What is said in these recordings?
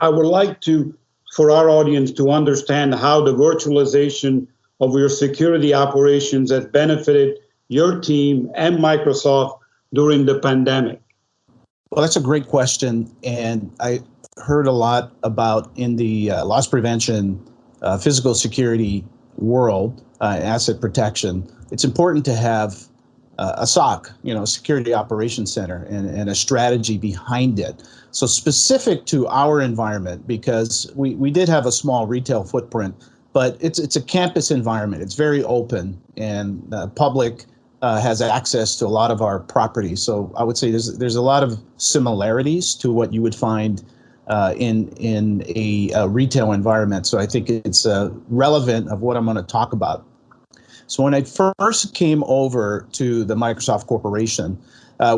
I would like to, for our audience to understand how the virtualization of your security operations has benefited your team and Microsoft during the pandemic. Well, that's a great question. And I heard a lot about in the loss prevention, physical security world, asset protection. It's important to have a SOC, Security Operations Center, and a strategy behind it. So specific to our environment, because we did have a small retail footprint, but it's a campus environment. It's very open, and public has access to a lot of our property. So I would say there's a lot of similarities to what you would find in a retail environment. So I think it's relevant of what I'm going to talk about. So when I first came over to the Microsoft Corporation,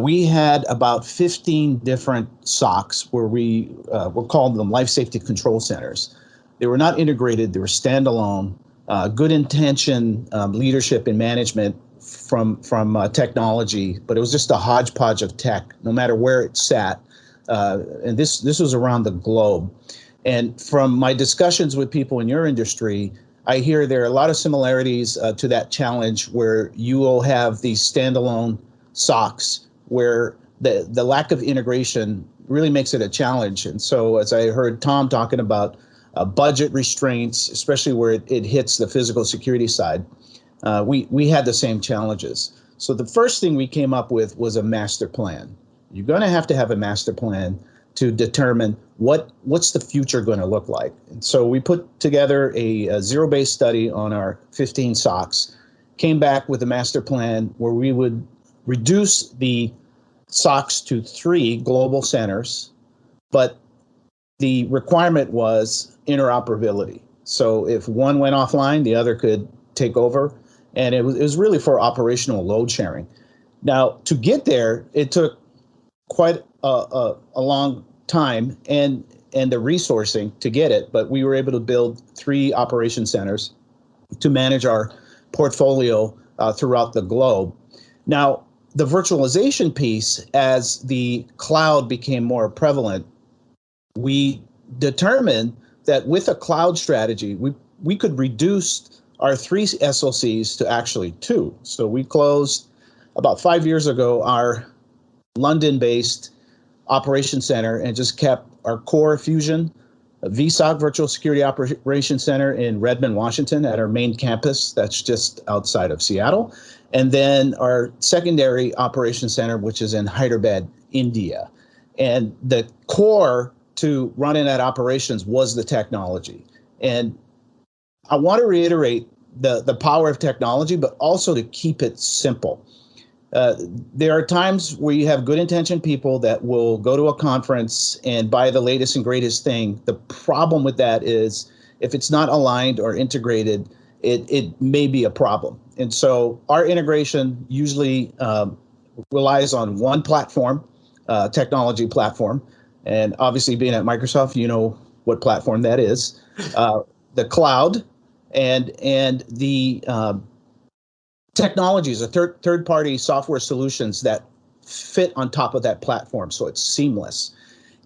we had about 15 different SOCs where we were called them Life Safety Control Centers. They were not integrated, they were standalone, good intention, leadership and management from technology, but it was just a hodgepodge of tech, no matter where it sat. And this was around the globe. And from my discussions with people in your industry, I hear there are a lot of similarities to that challenge where you will have these standalone SOCs where the lack of integration really makes it a challenge. And so as I heard Tom talking about budget restraints, especially where it hits the physical security side, we had the same challenges. So the first thing we came up with was a master plan. You're going to have a master plan to determine what's the future going to look like. And so we put together a zero-based study on our 15 SOCs, came back with a master plan where we would reduce the SOCs to 3 global centers, but the requirement was interoperability. So if one went offline, the other could take over, and it was really for operational load sharing. Now, to get there, it took quite a long time and the resourcing to get it, but we were able to build 3 operation centers to manage our portfolio throughout the globe. Now, the virtualization piece, as the cloud became more prevalent, we determined that with a cloud strategy, we could reduce our 3 SOCs to actually 2. So we closed about 5 years ago our London-based Operations Center and just kept our core Fusion VSOC Virtual Security Operations Center in Redmond, Washington at our main campus that's just outside of Seattle. And then our secondary Operations Center, which is in Hyderabad, India. And the core to running that operations was the technology. And I want to reiterate the power of technology, but also to keep it simple. There are times where you have good intentioned people that will go to a conference and buy the latest and greatest thing. The problem with that is if it's not aligned or integrated, it may be a problem. And so our integration usually relies on one platform, technology platform. And obviously being at Microsoft, you know what platform that is. The cloud and the technologies, third-party software solutions that fit on top of that platform, so it's seamless.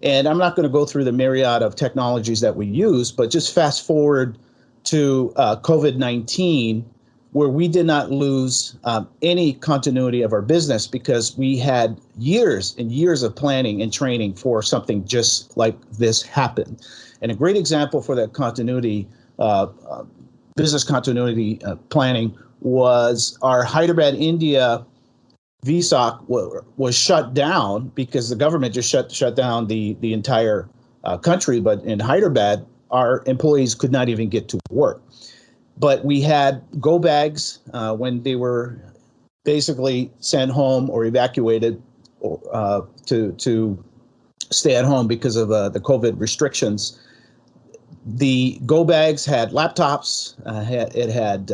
And I'm not going to go through the myriad of technologies that we use, but just fast forward to COVID-19, where we did not lose any continuity of our business because we had years and years of planning and training for something just like this happen. And a great example for that continuity, business continuity planning, was our Hyderabad, India VSOC was shut down because the government just shut down the entire country. But in Hyderabad, our employees could not even get to work. But we had go bags when they were basically sent home or evacuated to stay at home because of the COVID restrictions. The go bags had laptops. It had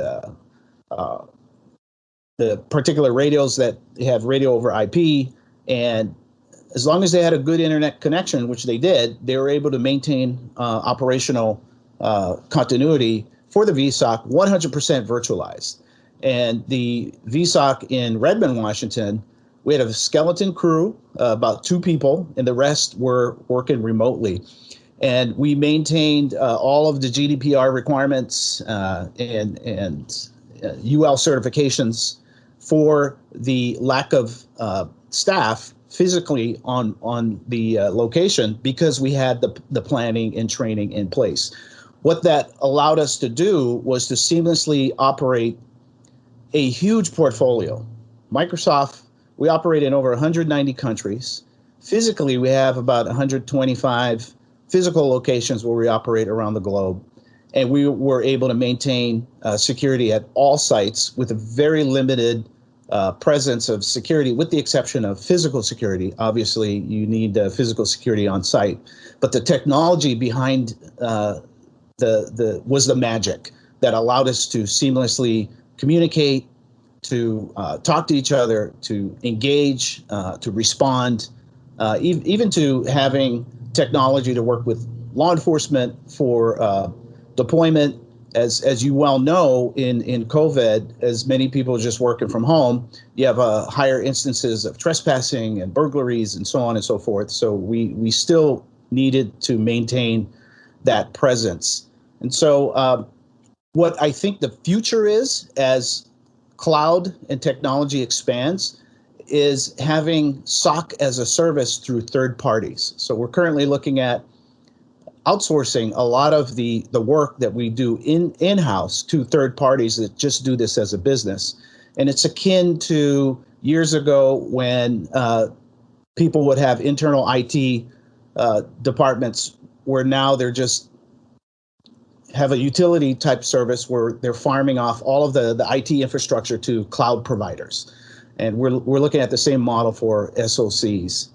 the particular radios that have radio over IP, and as long as they had a good internet connection, which they did, they were able to maintain operational continuity for the VSOC 100% virtualized. And the VSOC in Redmond, Washington, we had a skeleton crew, about 2 people, and the rest were working remotely. And we maintained all of the GDPR requirements and UL certifications for the lack of staff physically on the location, because we had the planning and training in place. What that allowed us to do was to seamlessly operate a huge portfolio. Microsoft, we operate in over 190 countries. Physically, we have about 125 physical locations where we operate around the globe. And we were able to maintain security at all sites with a very limited presence of security, with the exception of physical security. Obviously, you need physical security on site. But the technology behind was the magic that allowed us to seamlessly communicate, to talk to each other, to engage, to respond, even to having technology to work with law enforcement for deployment. As you well know, in COVID, as many people are just working from home, you have higher instances of trespassing and burglaries and so on and so forth. So we still needed to maintain that presence. And so what I think the future is, as cloud and technology expands, is having SOC as a service through third parties. So we're currently looking at outsourcing a lot of the work that we do in-house to third parties that just do this as a business. And it's akin to years ago when people would have internal IT departments, where now they're just have a utility type service where they're farming off all of the IT infrastructure to cloud providers. And we're looking at the same model for SOCs.